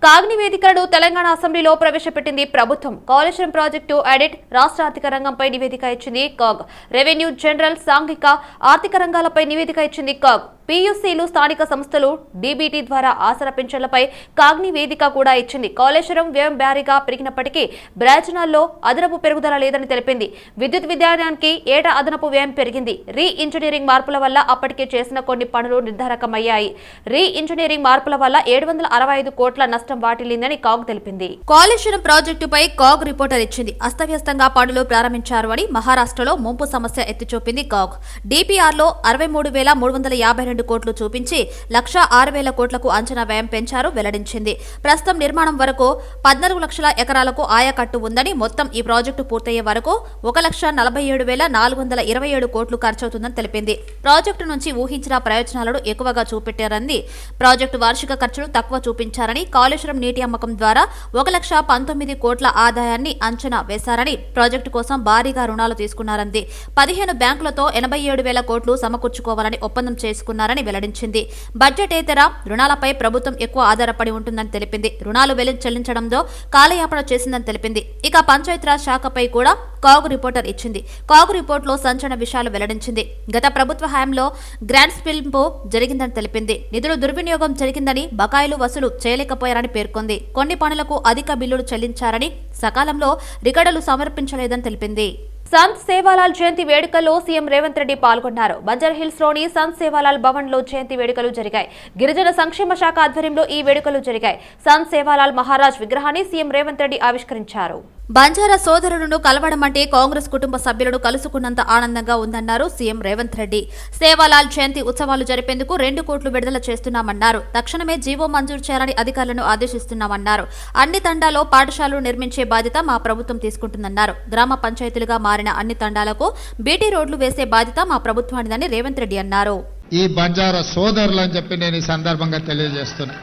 కాగ్ని వేదికలను తెలంగాణ అసెంబ్లీలో ప్రవేశపెట్టింది ప్రభుత్వం. కాళేశ్వరం ప్రాజెక్టు ఆడిట్, రాష్ట్ర ఆర్థిక రంగంపై నివేదిక ఇచ్చింది కాగ్. రెవెన్యూ, జనరల్, సాంఘిక, ఆర్థిక రంగాలపై నివేదిక ఇచ్చింది కాగ్. పీయూసీలు, స్థానిక సంస్థలు, డీబీటీ ద్వారా ఆసరా పింఛన్లపై కాగ్ని వేదిక కూడా ఇచ్చింది. కాళేశ్వరం వ్యయం భారీగా పెరిగినప్పటికీ బ్రాజనాల్లో అదనపు పెరుగుదల లేదని తెలిపింది. విద్యుత్ విధానానికి ఏటా అదనపు వ్యయం పెరిగింది. రీ ఇంజనీరింగ్ మార్పుల వల్ల అప్పటికే చేసిన కొన్ని పనులు నిర్ధారకమయ్యాయి. రీ ఇంజనీరింగ్ మార్పుల వల్ల 765 కోట్ల నష్టం వాటిల్లిందని కాగ్ తెలిపింది. కాళేశ్వరం ప్రాజెక్టుపై కాగ్ రిపోర్టర్ ఇచ్చింది. అస్తవ్యస్తంగా పనులు ప్రారంభించారు అని మహారాష్ట్రలో ముంపు సమస్య ఎత్తిచూపింది కాగ్. డిపిఆర్లో 63,352 కోట్లు చూపించి 1,06,000 కోట్లకు అంచనా వ్యయం పెంచారు వెల్లడించింది. ప్రస్తుతం నిర్మాణం వరకు 14 లక్షల ఎకరాలకు ఆయకట్టు ఉందని, మొత్తం ఈ ప్రాజెక్టు పూర్తయ్యే వరకు 1,47,427 కోట్లు ఖర్చవుతుందని తెలిపింది. ప్రాజెక్టు నుంచి ఊహించిన ప్రయోజనాలను ఎక్కువగా చూపెట్టారని, ప్రాజెక్టు వార్షిక ఖర్చులు తక్కువ చూపించారని, కాళేశ్వరం నీటి అమ్మకం ద్వారా 1,19 కోట్ల ఆదాయాన్ని అంచనా వేశారని, ప్రాజెక్టు కోసం భారీగా రుణాలు తీసుకున్నారంది. 15 బ్యాంకులతో 87,000 కోట్లు సమకూర్చుకోవాలని ఒప్పందం చేసుకున్నారని వెల్లడించింది. బడ్జెటేతర రుణాలపై ప్రభుత్వం ఎక్కువ ఆధారపడి ఉంటుందని తెలిపింది. రుణాలు చెల్లించడంలో కాలయాపన చేసిందని తెలిపింది. ఇక పంచాయతీరాజ్ శాఖపై కూడా కాగు రిపోర్టర్ ఇచ్చింది. కాగు రిపోర్టులో సంచలన విషయాలు వెల్లడించింది. గత ప్రభుత్వ హయాంలో గ్రాంట్ స్పిల్లింపు జరిగిందని తెలిపింది. నిధులు దుర్వినియోగం జరిగిందని, బకాయిలు వసూలు చేయలేకపోయారని పేర్కొంది. కొన్ని పనులకు అధిక బిల్లులు చెల్లించారని, సకాలంలో రికార్డులు సమర్పించలేదని తెలిపింది. సంత్ సేవాలాల్ జయంతి వేడుకల్లో సీఎం రేవంత్ రెడ్డి పాల్గొన్నారు. బంజారాహిల్స్ లోని సంత్ సేవాలాల్ భవన్ లో జయంతి వేడుకలు జరిగాయి. గిరిజన సంక్షేమ శాఖ ఆధ్వర్యంలో ఈ వేడుకలు జరిగాయి. సంత్ సేవాలాల్ మహారాజ్ విగ్రహాన్ని సీఎం రేవంత్ రెడ్డి ఆవిష్కరించారు. బంజారా సోదరులను కలవడం అంటే కాంగ్రెస్ కుటుంబ సభ్యులను కలుసుకున్నంత ఆనందంగా ఉందన్నారు సీఎం రేవంత్ రెడ్డి. సేవాలాల్ జయంతి ఉత్సవాలు జరిపేందుకు 2 కోట్లు విడుదల చేస్తున్నామన్నారు. తక్షణమే జీవో మంజూరు చేయాలని అధికారులను ఆదేశిస్తున్నామన్నారు. అన్ని తండాలో పాఠశాలలు నిర్మించే బాధ్యత మా ప్రభుత్వం తీసుకుంటుందన్నారు. గ్రామ పంచాయతీలుగా మారిన అన్ని తండాలకు బీటీ రోడ్లు వేసే బాధ్యత మా ప్రభుత్వానిదని రేవంత్ రెడ్డి అన్నారు. ఈ బంజారా సోదరులు అని చెప్పి నేను ఈ సందర్భంగా తెలియజేస్తున్నా.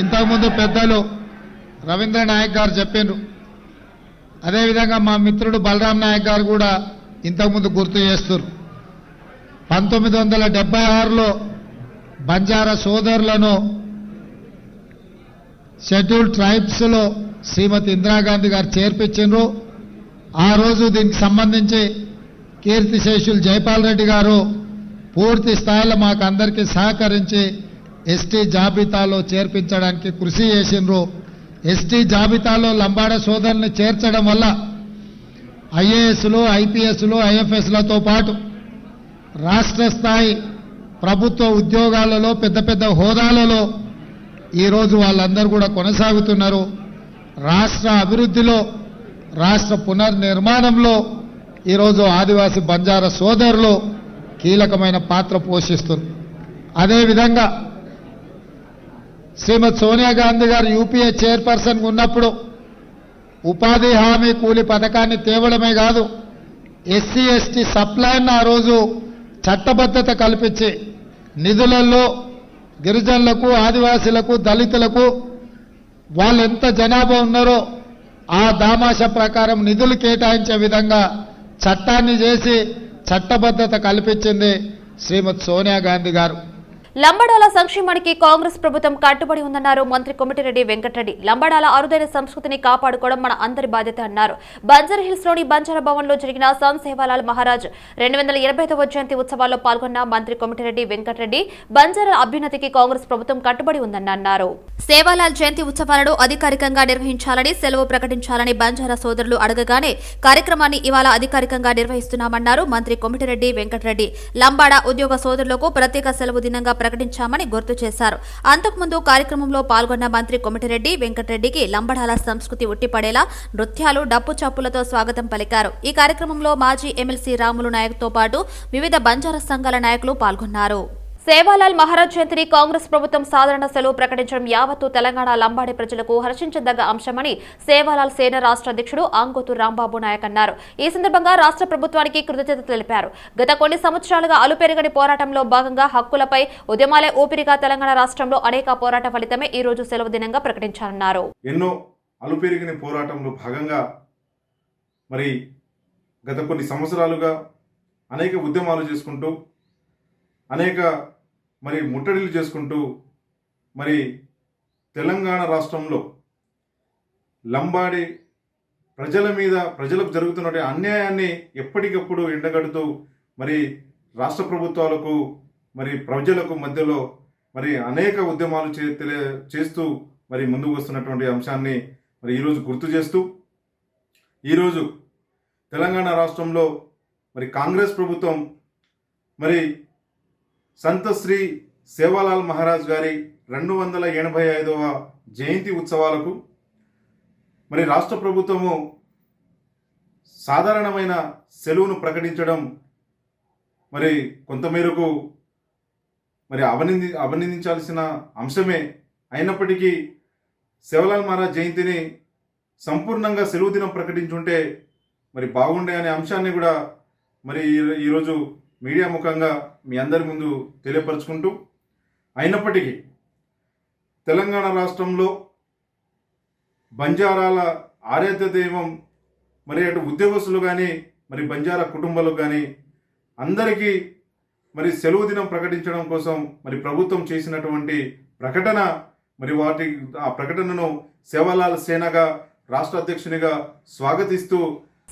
ఇంతకుముందు పెద్దలు రవీంద్ర నాయక్ గారు చెప్పారు. అదేవిధంగా మా మిత్రుడు బలరాం నాయక్ గారు కూడా ఇంతకుముందు గుర్తు చేస్తారు. 1976లో బంజారా సోదరులను షెడ్యూల్డ్ ట్రైబ్స్ లో శ్రీమతి ఇందిరాగాంధీ గారు చేర్పించారు. ఆ రోజు దీనికి సంబంధించి కీర్తిశేషులు జైపాల్ రెడ్డి గారు పూర్తి స్థాయిలో మాకు అందరికీ సహకరించి ఎస్టీ జాబితాలో చేర్పించడానికి కృషి చేసిండ్రు. ఎస్టీ జాబితాలో లంబాడ సోదరుల్ని చేర్చడం వల్ల ఐఏఎస్లు, ఐపీఎస్లు, ఐఎఫ్ఎస్లతో పాటు రాష్ట్ర స్థాయి ప్రభుత్వ ఉద్యోగాలలో పెద్ద పెద్ద హోదాలలో ఈరోజు వాళ్ళందరూ కూడా కొనసాగుతున్నారు. రాష్ట్ర అభివృద్ధిలో, రాష్ట్ర పునర్నిర్మాణంలో ఈరోజు ఆదివాసీ బంజారా సోదరులు కీలకమైన పాత్ర పోషిస్తున్నారు. అదేవిధంగా శ్రీమతి సోనియా గాంధీ గారు యూపీఏ చైర్పర్సన్ ఉన్నప్పుడు ఉపాధి హామీ కూలి పథకాన్ని తేవడమే కాదు, ఎస్సీ ఎస్టీ సప్లైన్ ఆ రోజు చట్టబద్ధత కల్పించి నిధులలో గిరిజనులకు, ఆదివాసీలకు, దళితులకు వాళ్ళు ఎంత జనాభా ఉన్నారో ఆ దామాష ప్రకారం నిధులు కేటాయించే విధంగా చట్టాన్ని చేసి చట్టబద్ధత కల్పించింది శ్రీమతి సోనియా గాంధీ గారు. లంబాడాల సంక్షేమానికి కాంగ్రెస్ ప్రభుత్వం కట్టుబడి ఉందన్నారు మంత్రి కోమటిరెడ్డి వెంకటరెడ్డి. లంబాడాల అరుదైన సంస్కృతిని కాపాడుకోవడం మన అందరి బాధ్యత అన్నారు. బంజారాహిల్స్ లోని బంజారా భవన్ లో జరిగిన సంత్ సేవాలాల్ మహారాజ్ 285వ జయంతి ఉత్సవాల్లో పాల్గొన్న మంత్రి కోమటిరెడ్డి వెంకటరెడ్డి బంజారా అభ్యున్నతికి కాంగ్రెస్ ప్రభుత్వం కట్టుబడి ఉందని అన్నారు. సేవాలాల్ జయంతి ఉత్సవాలను అధికారికంగా నిర్వహించాలని, సెలవు ప్రకటించాలని బంజారా సోదరులు అడగగానే కార్యక్రమాన్ని ఇవాళ అధికారికంగా నిర్వహిస్తున్నామన్నారు మంత్రి కోమటిరెడ్డి వెంకటరెడ్డి. లంబాడా ఉద్యోగ సోదరులకు ప్రత్యేక సెలవు దినంగా ప్రకటించామని గుర్తు చేశారు. అంతకుముందు కార్యక్రమంలో పాల్గొన్న మంత్రి కోమటిరెడ్డి వెంకటరెడ్డికి లంబాడాల సంస్కృతి ఉట్టిపడేలా నృత్యాలు, డప్పు చప్పులతో స్వాగతం పలికారు. ఈ కార్యక్రమంలో మాజీ ఎమ్మెల్సీ రాములు నాయక్ తో పాటు వివిధ బంజారా సంఘాల నాయకులు పాల్గొన్నారు. సేవాలాల్ మహారాజ్ జయంతిని కాంగ్రెస్ ప్రభుత్వం సాధారణ సెలవు ప్రకటించడం యావత్తు తెలంగాణ లంబాడి ప్రజలకు హర్షించదగ్గ అంశమని సేవాలాల్ సేన రాష్ట్ర అధ్యక్షుడు ఆంగోతు రాంబాబు నాయక్ అన్నారు. ఈ సందర్భంగా రాష్ట్ర ప్రభుత్వానికి కృతజ్ఞత తెలిపారు. గత కొన్ని సంవత్సరాలుగా అలుపెరగని పోరాటంలో భాగంగా హక్కులపై ఉద్యమాలే ఊపిరిగా తెలంగాణ రాష్ట్రంలో అనేక పోరాట ఫలితమే ఈ రోజు సెలవు దినంగా ప్రకటించారన్నారు. ఎన్నో అలుపెరిగిన పోరాటంలో భాగంగా మరి గత కొన్ని సంవత్సరాలుగా అనేక ఉద్యమాలు చేసుకుంటూ అనేక మరి ముట్టడిలు చేసుకుంటూ మరి తెలంగాణ రాష్ట్రంలో లంబాడి ప్రజలకు జరుగుతున్న అన్యాయాన్ని ఎప్పటికప్పుడు ఎండగడుతూ మరి రాష్ట్ర ప్రభుత్వాలకు మరి ప్రజలకు మధ్యలో మరి అనేక ఉద్యమాలు చేస్తూ మరి ముందుకు వస్తున్నటువంటి అంశాన్ని మరి ఈరోజు గుర్తు చేస్తూ ఈరోజు తెలంగాణ రాష్ట్రంలో మరి కాంగ్రెస్ ప్రభుత్వం మరి సంత శ్రీ సేవాలాల్ మహారాజ్ గారి 285వ జయంతి ఉత్సవాలకు మరి రాష్ట్ర ప్రభుత్వము సాధారణమైన సెలవును ప్రకటించడం మరి కొంతమేరకు మరి అభినందించాల్సిన అంశమే. అయినప్పటికీ సేవాలాల్ మహారాజ్ జయంతిని సంపూర్ణంగా సెలవు దినం ప్రకటించుంటే మరి బాగుండే అనే అంశాన్ని కూడా మరి ఈరోజు మీడియా ముఖంగా మీ అందరి ముందు తెలియపరుచుకుంటూ, అయినప్పటికీ తెలంగాణ రాష్ట్రంలో బంజారాల ఆరాధ్య దైవం మరి అటు ఉద్యోగస్తులు కానీ మరి బంజారా కుటుంబాలకు కానీ అందరికీ మరి సెలవు దినం ప్రకటించడం కోసం మరి ప్రభుత్వం చేసినటువంటి ప్రకటన మరి ఆ ప్రకటనను సేవాలాల్ సేనగా రాష్ట్ర అధ్యక్షునిగా స్వాగతిస్తూ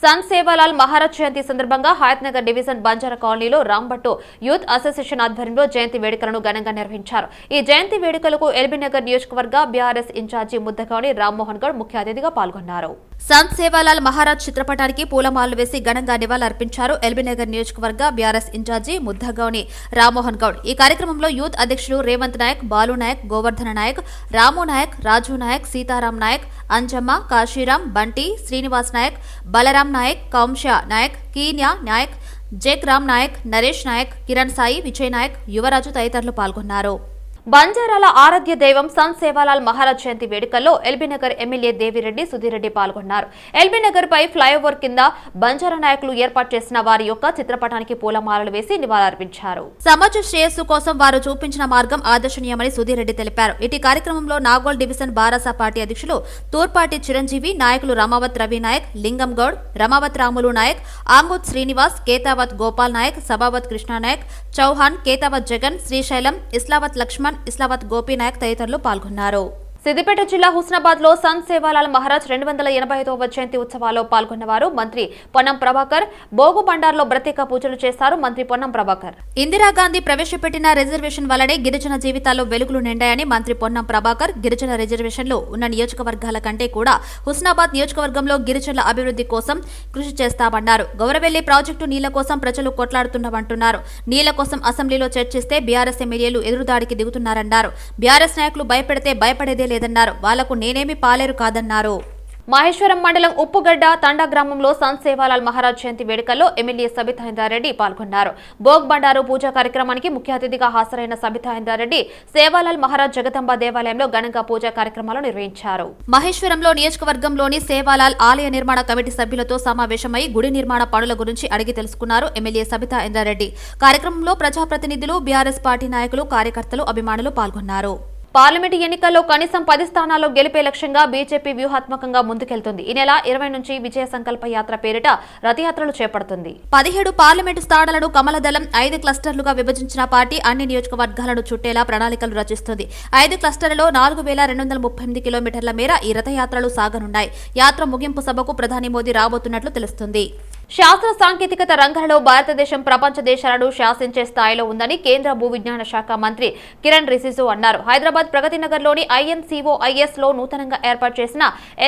సంత్ సేవాలాల్ మహారాజ్ జయంతి సందర్భంగా హయత్నగర్ డివిజన్ బంజారా కాలనీలో రాంభట్టు యూత్ అసోసియేషన్ ఆధ్వర్యంలో జయంతి వేడుకలను ఘనంగా నిర్వహించారు. ఈ జయంతి వేడుకలకు ఎల్బీనగర్ నియోజకవర్గ బీఆర్ఎస్ ఇన్ఛార్జి ముద్దగౌని రామ్మోహన్ గౌడ్ ముఖ్య అతిథిగా పాల్గొన్నారు. సంత్ సేవాలాల్ మహారాజ్ చిత్రపటానికి పూలమాలలు వేసి ఘనంగా నివాళులర్పించారు ఎల్బీనగర్ నియోజకవర్గ బీఆర్ఎస్ ఇన్ఛార్జి ముద్దగౌని రామ్మోహన్ గౌడ్. ఈ కార్యక్రమంలో యూత్ అధ్యక్షులు రేవంత్ నాయక్, బాలు నాయక్, గోవర్ధన నాయక్, రాము నాయక్, రాజు నాయక్, సీతారాం నాయక్, అంజమ్మ, కాశీరాం, బంటి, శ్రీనివాస్ నాయక్, బలరాం నాయక్, కౌంషా నాయక్, కీన్యా నాయక్, జేక్ రామ్ నాయక్, నరేష్ నాయక్, కిరణ్ సాయి, విజయ్ నాయక్, యువరాజు తదితరులు పాల్గొన్నారు. బంజారాల ఆరాధ్య దైవం సంత్ సేవాలాల్ మహారాజ్ జయంతి వేడుకల్లో ఎల్బీనగర్ ఎమ్మెల్యే దేవిరెడ్డి సుధీరెడ్డి పాల్గొన్నారు. ఎల్బీనగర్ పై ఫ్లైఓవర్ కింద బంజారా నాయకులు ఏర్పాటు చేసిన వారి యొక్క చిత్రపటానికి పూలమాలలు వేసి నివాళులర్పించారు. సమాజ శ్రేయస్సు కోసం వారు చూపించిన మార్గం ఆదర్శనీయమని సుధీరెడ్డి తెలిపారు. ఇటీ కార్యక్రమంలో నాగోల్ డివిజన్ బారాసా పార్టీ అధ్యక్షులు తూర్పాటి చిరంజీవి, నాయకులు రమావత్ రవి నాయక్, లింగం గౌడ్, రమావత్ రాములు నాయక్, ఆంగుత్ శ్రీనివాస్, కేతావత్ గోపాల్ నాయక్, సభావత్ కృష్ణ నాయక్, చౌహాన్, కేతావత్ జగన్, శ్రీశైలం, ఇస్లావత్ లక్ష్మణ్, ఇస్లావత్ గోపీ నాయక్ తదితరులు పాల్గొన్నారు. సిద్దిపేట జిల్లా హుస్నాబాద్ లో సంత్ సేవాలాల్ మహారాజ్ 285వ జయంతి ఉత్సవాల్లో పాల్గొన్న వారు మంత్రి పొన్నం ప్రభాకర్ బోగు బండార్లో ప్రత్యేక పూజలు చేశారు. మంత్రి పొన్నం ప్రభాకర్ ఇందిరాగాంధీ ప్రవేశపెట్టిన రిజర్వేషన్ వల్లనే గిరిజన జీవితాల్లో వెలుగులు నిండాయని మంత్రి పొన్నం ప్రభాకర్ గిరిజన రిజర్వేషన్లు ఉన్న నియోజకవర్గాల కంటే కూడా హుస్నాబాద్ నియోజకవర్గంలో గిరిజనుల అభివృద్ధి కోసం కృషి చేస్తామన్నారు. గౌరవెల్లి ప్రాజెక్టు నీళ్ల కోసం ప్రజలు కొట్లాడుతున్నామంటున్నారు. నీళ్ల కోసం అసెంబ్లీలో చర్చిస్తే బీఆర్ఎస్ ఎమ్మెల్యేలు ఎదురుదాడికి దిగుతున్నారన్నారు. బీఆర్ఎస్ నాయకులు భయపెడితే భయపడేదే లేదన్నారు. వాళ్లకు నేనేమి పాలేరు కాదన్నారు. మహేశ్వరం మండలం ఉప్పుగడ్డ తండా గ్రామంలో సంత్ సేవాలాల్ మహారాజ్ జయంతి వేడుకల్లో ఎమ్మెల్యే సబితా ఇంద్రారెడ్డి పాల్గొన్నారు. భోగ్ బండారు పూజా కార్యక్రమానికి ముఖ్య అతిథిగా హాజరైన సబితా ఇంద్రారెడ్డి సేవాలాల్ మహారాజ్ జగదంబ దేవాలయంలో ఘనంగా పూజా కార్యక్రమాలు నిర్వహించారు. మహేశ్వరంలో నియోజకవర్గంలోని సేవాలాల్ ఆలయ నిర్మాణ కమిటీ సభ్యులతో సమావేశమై గుడి నిర్మాణ పనుల గురించి అడిగి తెలుసుకున్నారు ఎమ్మెల్యే సబితా ఇంద్రారెడ్డి. కార్యక్రమంలో ప్రజాప్రతినిధులు, బీఆర్ఎస్ పార్టీ నాయకులు, కార్యకర్తలు, అభిమానులు పాల్గొన్నారు. పార్లమెంటు ఎన్నికల్లో కనీసం 10 స్థానాల్లో గెలిపే లక్ష్యంగా బీజేపీ వ్యూహాత్మకంగా ముందుకెళ్తుంది. ఈ నెల 20 నుంచి విజయ సంకల్ప యాత్ర పేరిట రథయాత్రలు చేపడుతుంది. 17 పార్లమెంటు స్థానాలను కమలదళం 5 క్లస్టర్లుగా విభజించిన పార్టీ అన్ని నియోజకవర్గాలను చుట్టేలా ప్రణాళికలు రచిస్తుంది. 5 క్లస్టర్లలో 4238 కిలోమీటర్ల మేర ఈ రథయాత్రలు సాగనున్నాయి. యాత్ర ముగింపు సభకు ప్రధాని మోదీ రాబోతున్నట్లు తెలుస్తుంది. శాస్త్ర సాంకేతికత రంగాలలో భారతదేశం ప్రపంచ దేశాలను శాసించే స్థాయిలో ఉందని కేంద్ర భూ విజ్ఞాన శాఖ మంత్రి కిరణ్ రిజిజు అన్నారు. హైదరాబాద్ ప్రగతినగర్లోని INCOIS లో నూతనంగా ఏర్పాటు చేసిన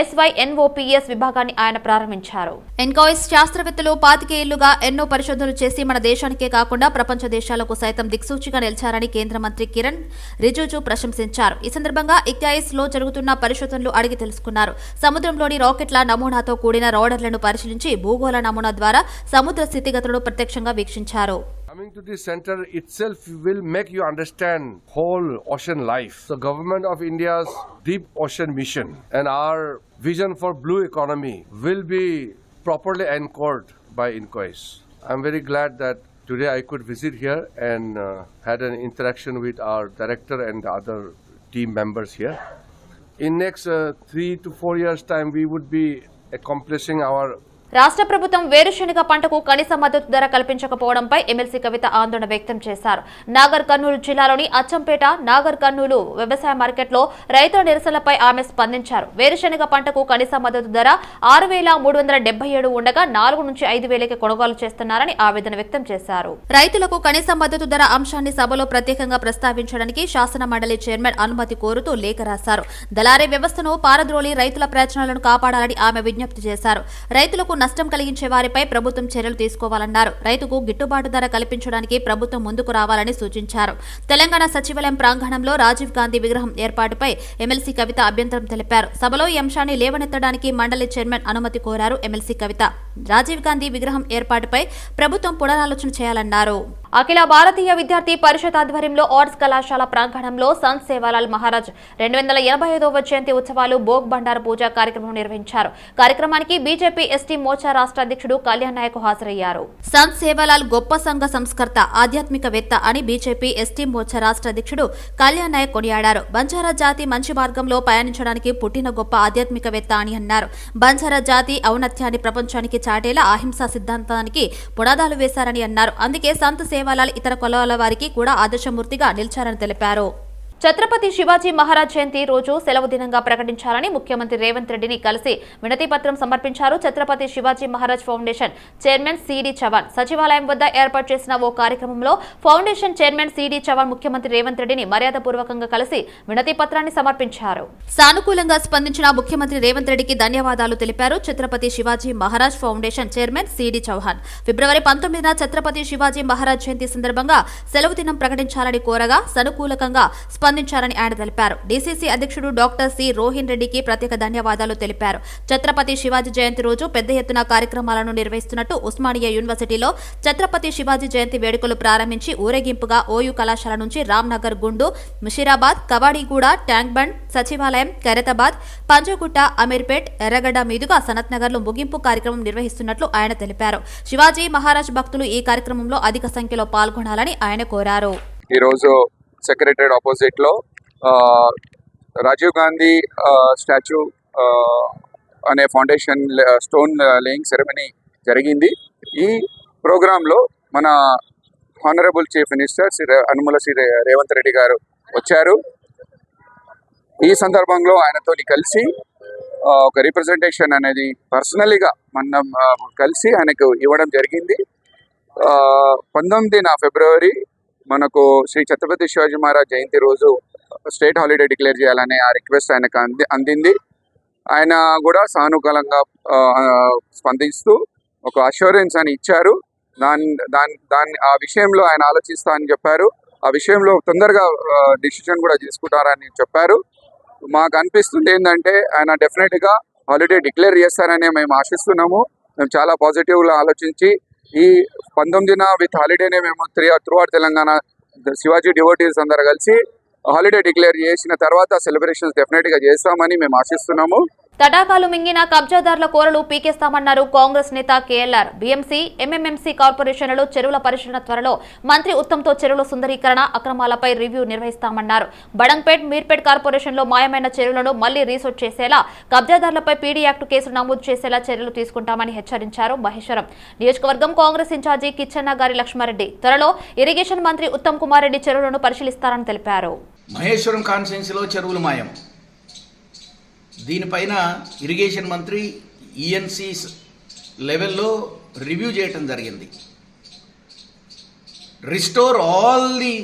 SYNOPS విభాగాన్ని ఆయన ప్రారంభించారు. ఎన్కాయిస్ శాస్త్రవేత్తలు 25 ఏళ్లుగా ఎన్నో పరిశోధనలు చేసి మన దేశానికే కాకుండా ప్రపంచ దేశాలకు సైతం దిక్సూచిగా నిలిచారని కేంద్ర మంత్రి కిరణ్ రిజిజు ప్రశంసించారు. ఈ సందర్భంగా ICAIS లో జరుగుతున్న పరిశోధనలు అడిగి తెలుసుకున్నారు. సముద్రంలోని రాకెట్ల నమూనాతో కూడిన రోడర్లను పరిశీలించి భూగోళ నమూనా ద్వారా సముద్ర స్థితిగతులను ప్రత్యక్షంగా వీక్షించారు. Coming to this center itself will make you understand whole ocean life. The government of India's deep ocean mission and our vision for blue economy will be properly anchored by INCOIS. I'm very glad that today I could visit here and had an interaction with our director and the other team members here. In next 3 to 4 years time we would be accomplishing our రాష్ట్ర ప్రభుత్వం వేరుశెనగ పంటకు కనీస మద్దతు ధర కల్పించకపోవడంపై MLC కవిత ఆందోళన వ్యక్తం చేశారు. నాగర్ కర్నూలు జిల్లాలోని అచ్చంపేట, నాగర్ కర్నూలు వ్యవసాయ మార్కెట్లో రైతుల నిరసనలపై ఆమె స్పందించారు. వేరుశెనగ పంటకు కనీస మద్దతు ధర 6,377 ఉండగా 4 నుంచి 5,000కి కొనుగోలు చేస్తున్నారని ఆవేదన వ్యక్తం చేశారు. రైతులకు కనీస మద్దతు ధర అంశాన్ని సభలో ప్రత్యేకంగా ప్రస్తావించడానికి శాసన మండలి చైర్మన్ అనుమతి కోరుతూ లేఖ రాశారు. దళారీ వ్యవస్థను పారద్రోలి రైతుల ప్రయోజనాలను కాపాడాలని ఆమె విజ్ఞప్తి చేశారు. రైతులకు నష్టం కలిగించే వారిపై ప్రభుత్వం చర్యలు తీసుకోవాలన్నారు. రైతుకు గిట్టుబాటు ధర కల్పించడానికి ప్రభుత్వం ముందుకు రావాలని సూచించారు. తెలంగాణ సచివాలయం ప్రాంగణంలో రాజీవ్ గాంధీ విగ్రహం ఏర్పాటుపై ఎమ్మెల్సీ కవిత అభ్యంతరం తెలిపారు. సభలో ఈ అంశాన్ని లేవనెత్తడానికి మండలి చైర్మన్ అనుమతి కోరారు ఎమ్మెల్సీ కవిత. రాజీవ్ గాంధీ విగ్రహం ఏర్పాటుపై ప్రభుత్వం పునరాలోచన చేయాలన్నారు. అఖిల భారతీయ విద్యార్థి పరిషత్ ఆధ్వర్యంలో ఆర్ట్స్ కళాశాల ప్రాంగణంలో సంత్ సేవాలాల్ మహారాజ్ 285వ జయంతి ఉత్సవాలు భోగ్ బండార పూజ కార్యక్రమం నిర్వహించారు. కార్యక్రమానికి బీజేపీ ఎస్టీ మోర్చా రాష్ట్ర అధ్యక్షుడు కళ్యాణ్ నాయక్ హాజరయ్యారు. సంత్ సేవాలాల్ గొప్ప సంఘ సంస్కర్త, ఆధ్యాత్మికవేత్త అని బీజేపీ ఎస్టీ మోర్చా రాష్ట్ర అధ్యక్షుడు కళ్యాణ్ నాయక్ కొనియాడారు. బంజారా జాతి మంచి మార్గంలో పయనించడానికి పుట్టిన గొప్ప ఆధ్యాత్మికవేత్త అని అన్నారు. బంజారా జాతి ఔన్నత్యాన్ని ప్రపంచానికి చాటేలా అహింసా సిద్ధాంతానికి పునాదాలు వేశారని అన్నారు. అందుకే సంత్ సేవాలాల్ ఇతర కులాల వారికి కూడా ఆదర్శమూర్తిగా నిలిచారని తెలిపారు. ఛత్రపతి శివాజీ మహారాజ్ జయంతి రోజు సెలవు దినంగా ప్రకటించాలని ముఖ్యమంత్రి రేవంత్ రెడ్డిని కలిసి వినతి పత్రం సమర్పించారు. Chhatrapati Shivaji Maharaj foundation chairman C D Chavan సచివాలయం వద్ద ఏర్పాటు చేసిన ఓ కార్యక్రమంలో ఫౌండేషన్ చైర్మన్ సిడి చవాన్ ముఖ్యమంత్రి రేవంత్ రెడ్డిని మర్యాదపూర్వకంగా కలిసి వినతి పత్రాన్ని సమర్పించారు. సానుకూలంగా స్పందించిన ముఖ్యమంత్రి రేవంత్ రెడ్డికి ధన్యవాదాలు తెలిపారు. Chhatrapati Shivaji Maharaj foundation chairman CD Chauhan ఫిబ్రవరి 19న ఛత్రపతి శివాజీ మహారాజ్ జయంతి సందర్భంగా సెలవు దినం ప్రకటించాలని కోరగా సానుకూలంగా స్పందించారని ఆయన తెలిపారు. డీసీసీ అధ్యక్షుడు డాక్టర్ సి రోహిన్ రెడ్డికి ప్రత్యేక ధన్యవాదాలు తెలిపారు. ఛత్రపతి శివాజీ జయంతి రోజు పెద్ద ఎత్తున కార్యక్రమాలను నిర్వహిస్తున్నట్టు ఉస్మానియా యూనివర్సిటీలో ఛత్రపతి శివాజీ జయంతి వేడుకలు ప్రారంభించి ఊరేగింపుగా ఓయూ కళాశాల నుంచి రామ్నగర్, గుండు, ముషీరాబాద్, కవాడిగూడ, ట్యాంక్ బండ్, సచివాలయం, ఖైరతాబాద్, పంజగుట్ట, అమీర్పేట్, ఎర్రగడ్డ మీదుగా సనత్ నగర్ లో ముగింపు కార్యక్రమం నిర్వహిస్తున్నట్లు ఆయన తెలిపారు. శివాజీ మహారాజ్ భక్తులు ఈ కార్యక్రమంలో అధిక సంఖ్యలో పాల్గొనాలని ఆయన కోరారు. సెక్రటరేట్ ఆపోజిట్ లో రాజీవ్ గాంధీ స్టాచ్యూ అనే ఫౌండేషన్ స్టోన్ లేయింగ్ సెరమనీ జరిగింది. ఈ ప్రోగ్రాంలో మన honourable chief minister Anumula Shri Revanth Reddy గారు వచ్చారు. ఈ సందర్భంగా ఆయనతో కలిసి ఒక రిప్రజెంటేషన్ అనేది పర్సనల్గా మనం కలిసి ఆయనకు ఇవ్వడం జరిగింది. 19న ఫిబ్రవరి మనకు శ్రీ ఛత్రపతి శివాజీ మహారాజ్ జయంతి రోజు స్టేట్ హాలిడే డిక్లేర్ చేయాలనే ఆ రిక్వెస్ట్ ఆయనకు అందింది. ఆయన కూడా సానుకూలంగా స్పందిస్తూ ఒక అష్యూరెన్స్ అని ఇచ్చారు. ఆ విషయంలో ఆయన ఆలోచిస్తా అని చెప్పారు. ఆ విషయంలో తొందరగా డిసిషన్ కూడా తీసుకుంటారని చెప్పారు. మాకు అనిపిస్తుంది ఏంటంటే ఆయన డెఫినెట్గా హాలిడే డిక్లేర్ చేస్తారని మేము ఆశిస్తున్నాము. మేము చాలా పాజిటివ్గా ఆలోచించి ఈ 19న విత్ హాలిడేనే మేము through out Telangana Shivaji devotees అందరూ కలిసి హాలిడే డిక్లేర్ చేసిన తర్వాత సెలబ్రేషన్స్ డెఫినెట్గా చేస్తామని మేము ఆశిస్తున్నాము. తటాకాలు మింగిన కబ్జాదారుల కోరలు పీకేస్తామన్నారు కాంగ్రెస్ నేత కేఎల్ఆర్. బీఎంసీ, ఎంఎంఎంసీ కార్పొరేషన్లలో చెరువుల పరిశీలన త్వరలో మంత్రి ఉత్తమ్తో చెరువుల సుందరీకరణ, అక్రమాలపై రివ్యూ నిర్వహిస్తామన్నారు. బడంగ్పేట్, మీర్పేట్ కార్పొరేషన్లో మాయమైన చెరువులను మళ్లీ రీసోర్ట్ చేసేలా, కబ్జాదారులపై పీడీ యాక్ట్ కేసులు నమోదు చేసేలా చర్యలు తీసుకుంటామని హెచ్చరించారు. మహేశ్వరం నియోజకవర్గం కాంగ్రెస్ ఇన్ఛార్జి కిచ్చన్న గారి లక్ష్మారెడ్డి త్వరలో ఇరిగేషన్ మంత్రి ఉత్తమ్ కుమార్ రెడ్డి చెరువులను పరిశీలిస్తారని తెలిపారు. మహేశ్వరం కాన్స్టిట్యున్సీలో చెరువులు మాయం. దీనిపైన ఇరిగేషన్ మంత్రి ఈఎన్సీ లెవెల్లో రివ్యూ చేయటం జరిగింది. రిస్టోర్ ఆల్ ది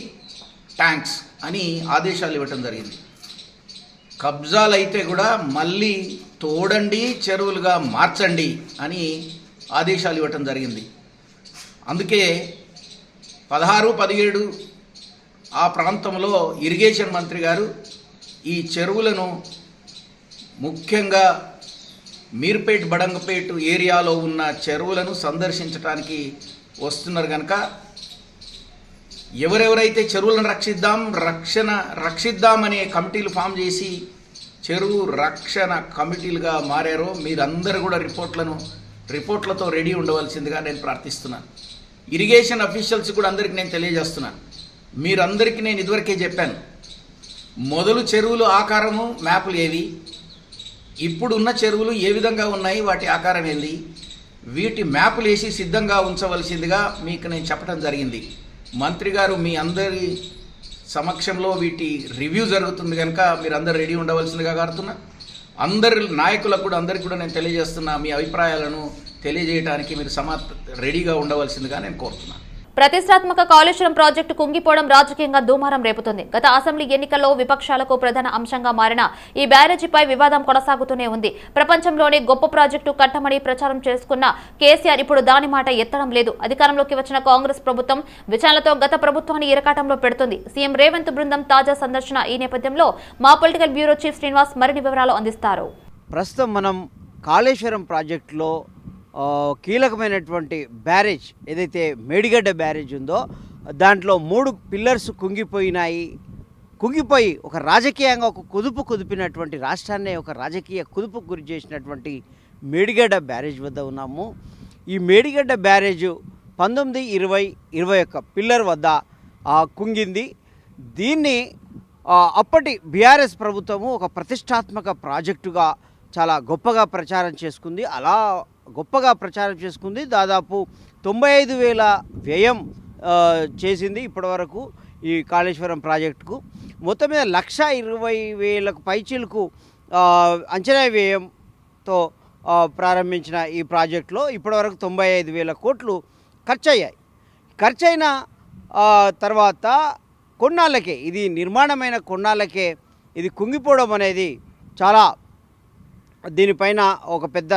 ట్యాంక్స్ అని ఆదేశాలు ఇవ్వటం జరిగింది. కబ్జాలు అయితే కూడా మళ్ళీ తోడండి, చెరువులుగా మార్చండి అని ఆదేశాలు ఇవ్వటం జరిగింది. అందుకే 16, 17 ఆ ప్రాంతంలో ఇరిగేషన్ మంత్రి గారు ఈ చెరువులను ముఖ్యంగా మీర్పేట్, బడంగపేట్ ఏరియాలో ఉన్న చెరువులను సందర్శించడానికి వస్తున్నారు కనుక ఎవరెవరైతే చెరువులను రక్షిద్దామనే కమిటీలు ఫామ్ చేసి చెరువు రక్షణ కమిటీలుగా మారారో మీరందరూ కూడా రిపోర్ట్లతో రెడీ ఉండవలసిందిగా నేను ప్రార్థిస్తున్నాను. ఇరిగేషన్ అఫీషియల్స్ కూడా అందరికీ నేను తెలియజేస్తున్నాను. మీరందరికీ నేను ఇదివరకే చెప్పాను, మొదలు చెరువులు ఆకారము మ్యాపులు ఏవి, ఇప్పుడున్న చెరువులు ఏ విధంగా ఉన్నాయి, వాటి ఆకారం ఏంది, వీటి మ్యాపులు వేసి సిద్ధంగా ఉంచవలసిందిగా మీకు నేను చెప్పడం జరిగింది. మంత్రి గారు మీ అందరి సమక్షంలో వీటి రివ్యూ జరుగుతుంది కనుక మీరు అందరు రెడీ ఉండవలసిందిగా కోరుతున్నా. అందరి నాయకులకు కూడా అందరికీ కూడా నేను తెలియజేస్తున్నా, మీ అభిప్రాయాలను తెలియజేయడానికి మీరు రెడీగా ఉండవలసిందిగా నేను కోరుతున్నాను. ప్రతిష్టాత్మక కాళేశ్వరం ప్రాజెక్టు కుంగిపోవడం రాజకీయంగా దుమారం రేపుతుంది. గత అసెంబ్లీ ఎన్నికల్లో విపక్షాలకు ప్రధాన అంశంగా మారిన ఈ బ్యారేజీపై వివాదం కొనసాగుతూనే ఉంది. ప్రపంచంలోనే గొప్ప ప్రాజెక్టు కట్టమని ప్రచారం చేసుకున్న కేసీఆర్ ఇప్పుడు దాని మాట ఎత్తడం లేదు. అధికారంలోకి వచ్చిన కాంగ్రెస్ ప్రభుత్వం విచారణలతో గత ప్రభుత్వాన్ని ఇరకాటంలో పెడుతుంది. సీఎం రేవంత్ బృందం తాజా సందర్శన. ఈ నేపథ్యంలో మా పొలిటికల్ బ్యూరో చీఫ్ శ్రీనివాస్ మరిన్ని వివరాలు అందిస్తారు. ప్రస్తుతం మనం కాళేశ్వరం ప్రాజెక్టులో కీలకమైనటువంటి బ్యారేజ్ ఏదైతే మేడిగడ్డ బ్యారేజ్ ఉందో దాంట్లో 3 పిల్లర్స్ కుంగిపోయి ఒక రాజకీయంగా ఒక కుదిపినటువంటి రాష్ట్రాన్ని ఒక రాజకీయ కుదుపుకు గురి చేసినటువంటి మేడిగడ్డ బ్యారేజ్ వద్ద ఉన్నాము. ఈ మేడిగడ్డ బ్యారేజ్ 19, 20, 21 పిల్లర్ వద్ద కుంగింది. దీన్ని అప్పటి బీఆర్ఎస్ ప్రభుత్వము ఒక ప్రతిష్టాత్మక ప్రాజెక్టుగా చాలా గొప్పగా ప్రచారం చేసుకుంది. అలా గొప్పగా ప్రచారం చేసుకుంది. దాదాపు 95,000 వ్యయం చేసింది ఇప్పటివరకు ఈ కాళేశ్వరం ప్రాజెక్టుకు. మొత్తం మీద 1,20,000 పైచీలకు అంచనా వ్యయంతో ప్రారంభించిన ఈ ప్రాజెక్టులో ఇప్పటివరకు 95,000 కోట్లు ఖర్చయ్యాయి. ఖర్చయిన తర్వాత కొన్నాళ్ళకే, ఇది నిర్మాణమైన కొన్నాళ్ళకే ఇది కుంగిపోవడం అనేది చాలా, దీనిపైన ఒక పెద్ద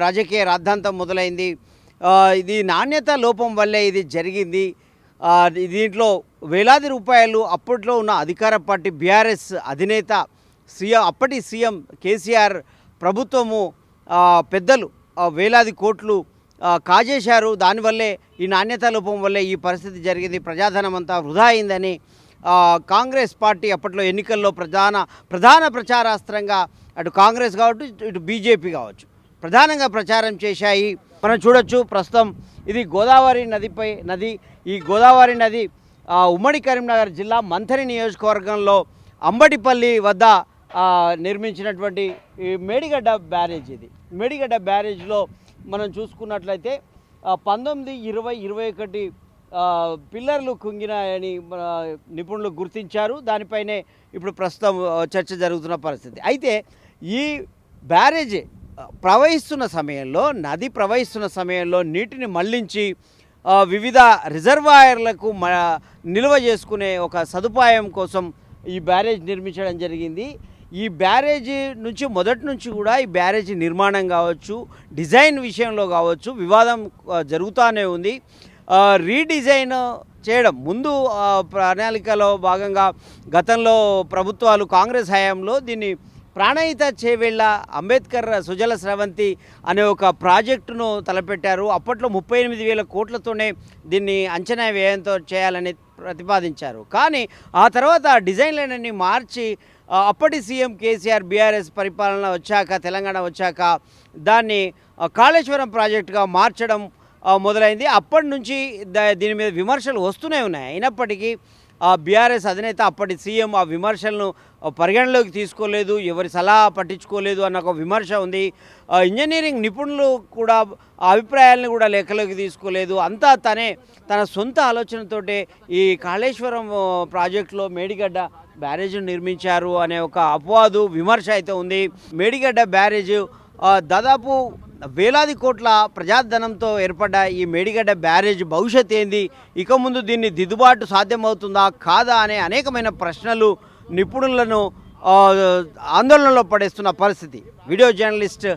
రాజకీయ రాద్ధాంతం మొదలైంది. ఇది నాణ్యత లోపం వల్లే ఇది జరిగింది. దీంట్లో వేలాది రూపాయలు అప్పట్లో ఉన్న అధికార పార్టీ బీఆర్ఎస్ అధినేత అప్పటి సీఎం కేసీఆర్ ప్రభుత్వము పెద్దలు వేలాది కోట్లు కాజేశారు. దానివల్లే ఈ నాణ్యత లోపం వల్లే ఈ పరిస్థితి జరిగింది. ప్రజాధనం అంతా వృధా అయిందని కాంగ్రెస్ పార్టీ అప్పట్లో ఎన్నికల్లో ప్రధాన ప్రచారాస్త్రంగా అటు కాంగ్రెస్ కావచ్చు ఇటు బీజేపీ కావచ్చు ప్రధానంగా ప్రచారం చేశాయి. మనం చూడొచ్చు ప్రస్తుతం ఇది గోదావరి నది. ఈ గోదావరి నది ఉమ్మడి కరీంనగర్ జిల్లా మంథని నియోజకవర్గంలో అంబటిపల్లి వద్ద నిర్మించినటువంటి ఈ మేడిగడ్డ బ్యారేజ్. ఇది మేడిగడ్డ బ్యారేజ్లో మనం చూసుకున్నట్లయితే 19, 20, 21 పిల్లర్లు కుంగినాయని నిపుణులు గుర్తించారు. దానిపైనే ఇప్పుడు ప్రస్తుతం చర్చ జరుగుతున్న పరిస్థితి. అయితే ఈ బ్యారేజ్ నది ప్రవహిస్తున్న సమయంలో నీటిని మళ్లించి వివిధ రిజర్వాయర్లకు నిల్వ చేసుకునే ఒక సదుపాయం కోసం ఈ బ్యారేజ్ నిర్మించడం జరిగింది. ఈ బ్యారేజీ నుంచి మొదటి నుంచి కూడా ఈ బ్యారేజీ నిర్మాణం కావచ్చు, డిజైన్ విషయంలో కావచ్చు వివాదం జరుగుతూనే ఉంది. రీడిజైన్ చేయడం ముందు ప్రణాళికలో భాగంగా గతంలో ప్రభుత్వాలు కాంగ్రెస్ హయాంలో దీన్ని ప్రాణహిత చేవేళ్ల అంబేద్కర్ సుజల స్రవంతి అనే ఒక ప్రాజెక్టును తలపెట్టారు. అప్పట్లో 38,000 కోట్లతోనే దీన్ని అంచనా వ్యయంతో చేయాలని ప్రతిపాదించారు. కానీ ఆ తర్వాత డిజైన్లన్నీ మార్చి అప్పటి సీఎం కేసీఆర్ బీఆర్ఎస్ పరిపాలన వచ్చాక, తెలంగాణ వచ్చాక దాన్ని కాళేశ్వరం ప్రాజెక్టుగా మార్చడం మొదలైంది. అప్పటి నుంచి దీని మీద విమర్శలు వస్తూనే ఉన్నాయి. అయినప్పటికీ బీఆర్ఎస్ అధినేత అప్పటి సీఎం ఆ విమర్శలను పరిగణలోకి తీసుకోలేదు, ఎవరి సలహా పట్టించుకోలేదు అన్న ఒక విమర్శ ఉంది. ఇంజనీరింగ్ నిపుణులు కూడా అభిప్రాయాలను కూడా లెక్కలోకి తీసుకోలేదు. అంతా తన సొంత ఆలోచనతోటే ఈ కాళేశ్వరం ప్రాజెక్టులో మేడిగడ్డ బ్యారేజ్ నిర్మించారు అనే ఒక అపవాదు విమర్శ అయితే ఉంది. మేడిగడ్డ బ్యారేజ్ దాదాపు వేలాది కోట్ల ప్రజాధనంతో ఏర్పడ్డ ఈ మేడిగడ్డ బ్యారేజ్ భవిష్యత్ ఏంది, ఇక ముందు దీన్ని దిద్దుబాటు సాధ్యమవుతుందా కాదా అనే అనేకమైన ప్రశ్నలు నిపుణులను ఆందోళనలో పడేస్తున్న పరిస్థితి. వీడియో జర్నలిస్ట్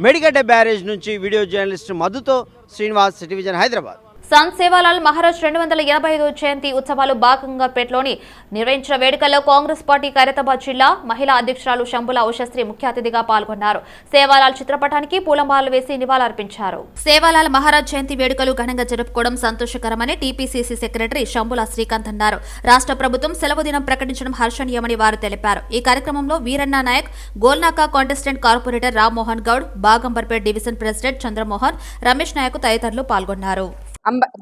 మేడిగడ్డ బ్యారేజ్ నుంచి వీడియో జర్నలిస్ట్ మధుతో శ్రీనివాస్, సిటీ విజన్, హైదరాబాద్. సంత్ సేవాలాల్ మహారాజ్ 285 జయంతి ఉత్సవాలు బాగంపేటలోని నిర్వహించిన వేడుకల్లో కాంగ్రెస్ పార్టీ ఖైరతాబాద్ జిల్లా మహిళా అధ్యక్షురాలు శంభుల ఉషశ్రీ ముఖ్య అతిథిగా పాల్గొన్నారు. సేవాలాల్ చిత్రపటానికి పూలమాలలు వేసి నివాళులర్పించారు. సేవాలాల్ మహారాజ్ జయంతి వేడుకలు ఘనంగా జరుపుకోవడం సంతోషకరమని టీపీసీసీ సెక్రటరీ శంభుల శ్రీకాంత్ అన్నారు. రాష్ట్ర ప్రభుత్వం సెలవు దినం ప్రకటించడం హర్షణీయమని వారు తెలిపారు. ఈ కార్యక్రమంలో Veeranna Naik, Golnaka contestant corporator Rammohan Goud, Bagamberpet division president Chandramohan, Ramesh Naik తదితరులు పాల్గొన్నారు.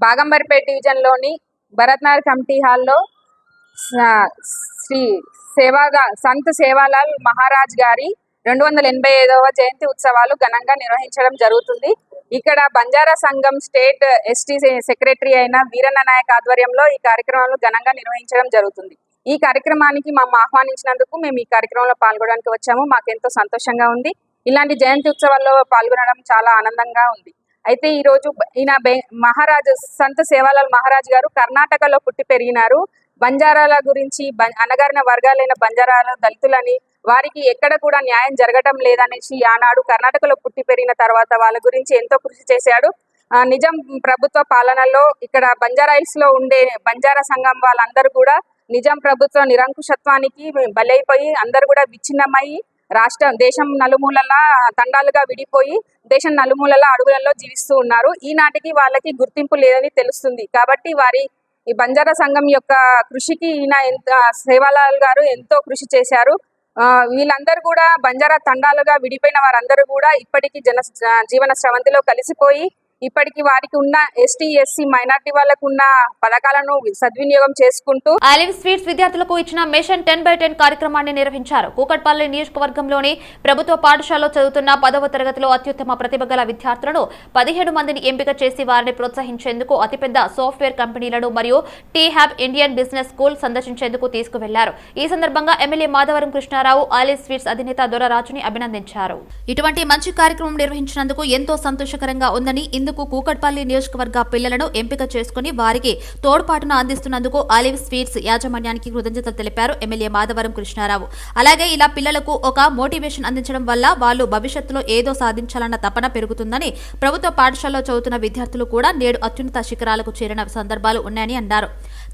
బాగంబర్పేట డివిజన్లోని భరత్నగర్ కమిటీ హాల్లో శ్రీ సంత్ సేవాలాల్ మహారాజ్ గారి 285వ జయంతి ఉత్సవాలు ఘనంగా నిర్వహించడం జరుగుతుంది. ఇక్కడ బంజారా సంఘం స్టేట్ ఎస్టీ సెక్రటరీ అయిన వీరన్న నాయక్ ఆధ్వర్యంలో ఈ కార్యక్రమాలు ఘనంగా నిర్వహించడం జరుగుతుంది. ఈ కార్యక్రమానికి మమ్మల్ని ఆహ్వానించినందుకు మేము ఈ కార్యక్రమంలో పాల్గొనడానికి వచ్చాము. మాకెంతో సంతోషంగా ఉంది. ఇలాంటి జయంతి ఉత్సవాల్లో పాల్గొనడం చాలా ఆనందంగా ఉంది. అయితే ఈ రోజు ఈయన మహారాజు సంత సేవాలాల్ మహారాజ్ గారు కర్ణాటకలో పుట్టి పెరిగినారు. బంజారాల గురించి, అణగారిన వర్గాలైన బంజారాల దళితులని వారికి ఎక్కడ కూడా న్యాయం జరగటం లేదనేసి ఆనాడు కర్ణాటకలో పుట్టి పెరిగిన తర్వాత వాళ్ళ గురించి ఎంతో కృషి చేశాడు. నిజాం ప్రభుత్వ పాలనలో ఇక్కడ బంజారాయిల్స్ లో ఉండే బంజారా సంఘం వాళ్ళందరూ కూడా నిజాం ప్రభుత్వ నిరంకుశత్వానికి బలైపోయి అందరూ కూడా విచ్ఛిన్నమయ్యి దేశం నలుమూలలా తండాలుగా విడిపోయి దేశం నలుమూలల అడవులలో జీవిస్తూ ఉన్నారు. ఈనాటికి వాళ్ళకి గుర్తింపు లేదని తెలుస్తుంది. కాబట్టి ఈ బంజారా సంఘం యొక్క కృషికి ఈయన సేవాలాల్ గారు ఎంతో కృషి చేశారు. వీళ్ళందరూ కూడా బంజారా తండాలుగా విడిపోయిన వారందరూ కూడా ఇప్పటికీ జీవన స్రవంతిలో కలిసిపోయి ఇప్పటికి వారికి ఉన్న ఎస్టీ ఎస్సీ మైనార్టీ వాళ్ళకు ఉన్న పథకాలను సద్వినియోగం చేసుకుంటూ ఆలివ్ స్వీట్స్ విద్యార్థులకు ఇచ్చిన మిషన్ 10/10 కార్యక్రమాన్ని నిర్వహించారు. కూకట్పల్లి నియోజకవర్గంలోని ప్రభుత్వ పాఠశాలలో చదువుతున్న 10వ తరగతిలో అత్యుత్తమ ప్రతిభ గల విద్యార్థులను 17 మందిని ఎంపిక చేసి వారిని ప్రోత్సహించేందుకు అతిపెద్ద సాఫ్ట్వేర్ కంపెనీలను మరియు T hub Indian business school సందర్శించేందుకు తీసుకువెళ్లారు. ఈ సందర్భంగా MLA Madhavaram Krishnarao olive sweets అధినేత దొరరాజుని అభినందించారు. ఇటువంటి మంచి కార్యక్రమం నిర్వహించినందుకు ఎంతో సంతోషకరంగా ఉందని, ఇందుకు కూకట్పల్లి నియోజకవర్గ పిల్లలను ఎంపిక చేసుకుని వారికి తోడ్పాటును అందిస్తున్నందుకు ఆలివ్ స్వీట్స్ యాజమాన్యానికి కృతజ్ఞతలు తెలిపారు ఎమ్మెల్యే మాధవరం కృష్ణారావు. అలాగే ఇలా పిల్లలకు ఒక మోటివేషన్ అందించడం వల్ల వాళ్ళు భవిష్యత్తులో ఏదో సాధించాలన్న తపన పెరుగుతుందని, ప్రభుత్వ పాఠశాలలో చదువుతున్న విద్యార్థులు కూడా నేడు అత్యున్నత శిఖరాలకు చేరిన సందర్భాలు ఉన్నాయని అన్నారు.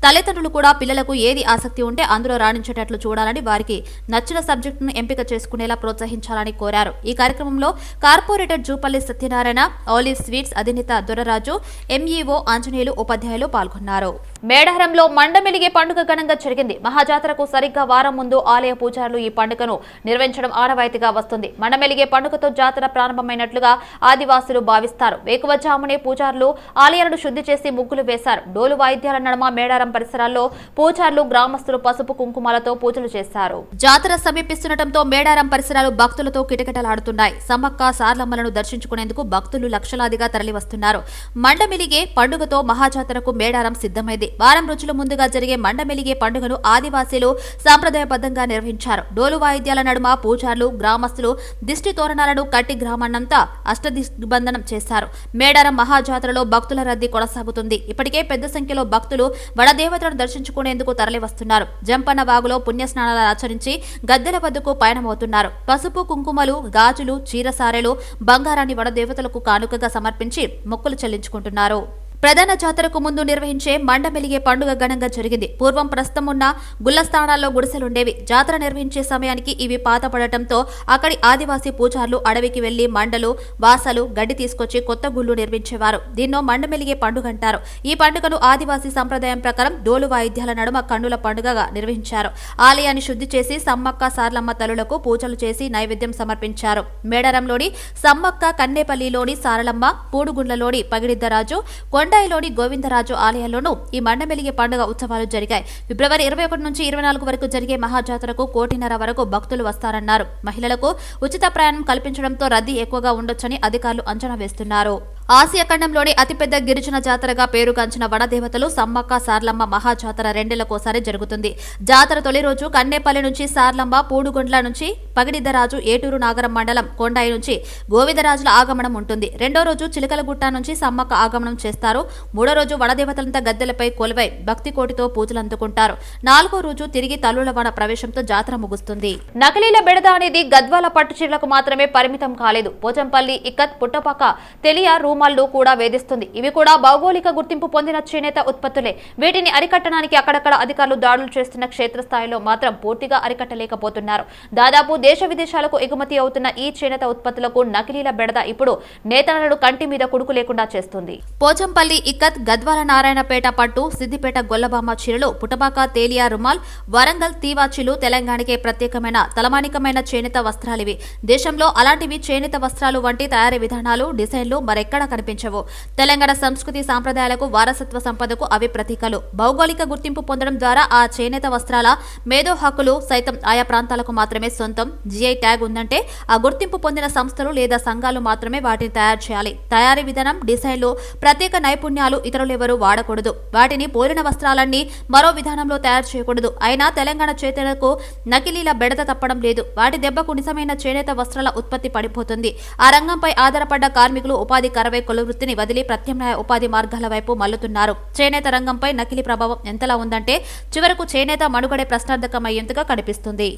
తల్లిదండ్రులు కూడా పిల్లలకు ఏది ఆసక్తి ఉంటే అందులో రాణించేటట్లు చూడాలని, వారికి నచ్చిన సబ్జెక్టును ఎంపిక చేసుకునేలా ప్రోత్సహించాలని కోరారు. ఈ కార్యక్రమంలో corporator Jupally Satyanarayana, olive sweets అధినేత దొరరాజు, ఎంఈఓ ఆంజనేయులు, ఉపాధ్యాయులు పాల్గొన్నారు. మేడారంలో మండమెలిగే పండుగ ఘనంగా జరిగింది. మహాజాతరకు సరిగ్గా వారం ముందు ఆలయ పూజారులు ఈ పండుగను నిర్వహించడం ఆనవాయితీగా వస్తుంది. మండమెలిగే పండుగతో జాతర ప్రారంభమైనట్లుగా ఆదివాసులు భావిస్తారు. వేకువజామునే పూజారులు ఆలయాలను శుద్ధి చేసి ముగ్గులు వేశారు. డోలు వాయిద్యాల నడుమ మేడారం పరిసరాల్లో పూజారులు, గ్రామస్తులు పసుపు కుంకుమాలతో పూజలు చేశారు. జాతర సమీపిస్తుండటంతో మేడారం పరిసరాలు భక్తులతో కిటకిటలాడుతున్నాయి. సమ్మక్క సార్లమ్మలను దర్శించుకునేందుకు భక్తులు లక్షలాదిగా తరలివస్తున్నారు. మండమెలిగే పండుగతో మహాజాతరకు మేడారం సిద్ధమైంది. వారం రోజుల ముందుగా జరిగే మండమెలిగే పండుగను ఆదివాసీలు సాంప్రదాయబద్ధంగా నిర్వహించారు. డోలు వాయిద్యాల నడుమ పూజారులు, గ్రామస్తులు దిష్టి తోరణాలను కట్టి గ్రామాన్నంతా అష్టదిగ్బంధనం చేశారు. మేడారం మహాజాతరలో భక్తుల రద్దీ కొనసాగుతుంది. ఇప్పటికే పెద్ద సంఖ్యలో భక్తులు వడదేవతలను దర్శించుకునేందుకు తరలివస్తున్నారు. జంపన్న వాగులో పుణ్యస్నానాలు ఆచరించి గద్దెల వద్దకు పయనమవుతున్నారు. పసుపు కుంకుమలు, గాజులు, చీరసారెలు, బంగారాన్ని వడదేవతలకు కానుకగా సమర్పించి మొక్కులు చెల్లించుకుంటున్నారు. ప్రధాన జాతరకు ముందు నిర్వహించే మండమెలిగే పండుగ ఘనంగా జరిగింది. పూర్వం ప్రస్తుతం ఉన్న గుళ్ల స్థానాల్లో గుడిసెలుండేవి. జాతర నిర్వహించే సమయానికి ఇవి పాతపడటంతో అక్కడి ఆదివాసీ పూజారులు అడవికి వెళ్లి మండలు, వాసాలు, గడ్డి తీసుకొచ్చి కొత్త గుళ్లు నిర్మించేవారు. దీన్నో మండమెలిగే పండుగ అంటారు. ఈ పండుగను ఆదివాసీ సంప్రదాయం ప్రకారం డోలు వాయిద్యాల నడుమ కన్నుల పండుగగా నిర్వహించారు. ఆలయాన్ని శుద్ధి చేసి సమ్మక్క సార్లమ్మ తల్లులకు పూజలు చేసి నైవేద్యం సమర్పించారు. మేడారంలోని సమ్మక్క, కన్నేపల్లిలోని సారలమ్మ, పూడుగుండ్లలోని పగిడిద్దరాజు, కొండాయిలోని గోవిందరాజు ఆలయాల్లోనూ ఈ మండమెలిగే పండుగ ఉత్సవాలు జరిగాయి. ఫిబ్రవరి 21 నుంచి 24 వరకు జరిగే మహాజాతరకు 1,500,000 వరకు భక్తులు వస్తారన్నారు. మహిళలకు ఉచిత ప్రయాణం కల్పించడంతో రద్దీ ఎక్కువగా ఉండొచ్చని అధికారులు అంచనా వేస్తున్నారు. ఆసియా ఖండంలోని అతిపెద్ద గిరిజన జాతరగా పేరుగాంచిన వడదేవతలు సమ్మక్క సార్లమ్మ మహాజాతర 2 ఏళ్లకోసారి జరుగుతుంది. జాతర తొలి రోజు కన్నేపల్లి నుంచి సార్లమ్మ, పూడుగుండ్ల నుంచి పగిడిద్దరాజు, ఏటూరు నాగరం మండలం కొండాయి నుంచి గోవిందరాజుల ఆగమనం ఉంటుంది. రెండో రోజు చిలకలగుట్ట నుంచి సమ్మక్క ఆగమనం చేస్తారు. మూడో రోజు వడదేవతలంతా గద్దెలపై కొలువై భక్తి కోటితో పూజలు అందుకుంటారు. 4వ రోజు తిరిగి తల్లులవాడ ప్రవేశంతో జాతర ముగుస్తుంది. నకిలీల బెడద అనేది గద్వాల పట్టుచీరలకు మాత్రమే పరిమితం కాలేదు. పోచంపల్లి, ఇక్కత్, పుట్టపక్క, తెలియ రూమాల్లో కూడా వేధిస్తుంది. ఇవి కూడా భౌగోళిక గుర్తింపు పొందిన చేనేత ఉత్పత్తులే. వీటిని అరికట్టడానికి అక్కడక్కడ అధికారులు దాడులు చేస్తున్న క్షేత్రస్థాయిలో మాత్రం పూర్తిగా అరికట్టలేకపోతున్నారు. దాదాపు దేశ విదేశాలకు ఎగుమతి అవుతున్న ఈ చేనేత ఉత్పత్తులకు నకిలీల బెడద ఇప్పుడు నేతన్నలు కంటి మీద కుడుకు లేకుండా చేస్తుంది. పోచంపల్లి, ఇక్కత్, గద్వాల నారాయణపేట పట్టు, సిద్దిపేట గొల్లబామ చీరలు, పుటపాక, తేలియా రుమాల్, వరంగల్ తీవాచీలు తెలంగాణకే ప్రత్యేకమైన తలమానికమైన చేనేత వస్త్రాలివి. దేశంలో అలాంటివి చేనేత వస్త్రాలు వంటి తయారీ విధానాలు, డిజైన్లు మరెక్కడ ఎక్కడా కనిపించవు. తెలంగాణ సంస్కృతి సాంప్రదాయాలకు, వారసత్వ సంపదకు అవి ప్రతీకలు. భౌగోళిక గుర్తింపు పొందడం ద్వారా ఆ చేనేత వస్త్రాల మేధో హక్కులు సైతం ఆయా ప్రాంతాలకు మాత్రమే సొంతం. జిఐ ట్యాగ్ ఉందంటే ఆ గుర్తింపు పొందిన సంస్థలు లేదా సంఘాలు మాత్రమే వాటిని తయారు చేయాలి. తయారీ విధానం, డిజైన్లో ప్రత్యేక నైపుణ్యాలు ఇతరులెవరూ వాడకూడదు. వాటిని పోలిన వస్త్రాలన్నీ మరో విధానంలో తయారు చేయకూడదు. అయినా తెలంగాణ చేనేతలకు నకిలీల బెడద తప్పడం లేదు. వాటి దెబ్బకు నిజమైన చేనేత వస్త్రాల ఉత్పత్తి పడిపోతుంది. ఆ రంగంపై ఆధారపడ్డ కార్మికులు ఉపాధి కరవై కుల వృత్తిని వదిలి ప్రత్యామ్నాయ ఉపాధి మార్గాల వైపు మల్లుతున్నారు. చేనేత రంగంపై నకిలీ ప్రభావం ఎంతలా ఉందంటే చివరకు చేనేత మనుగడే ప్రశ్నార్థకమయ్యేందుగా కనిపిస్తుంది.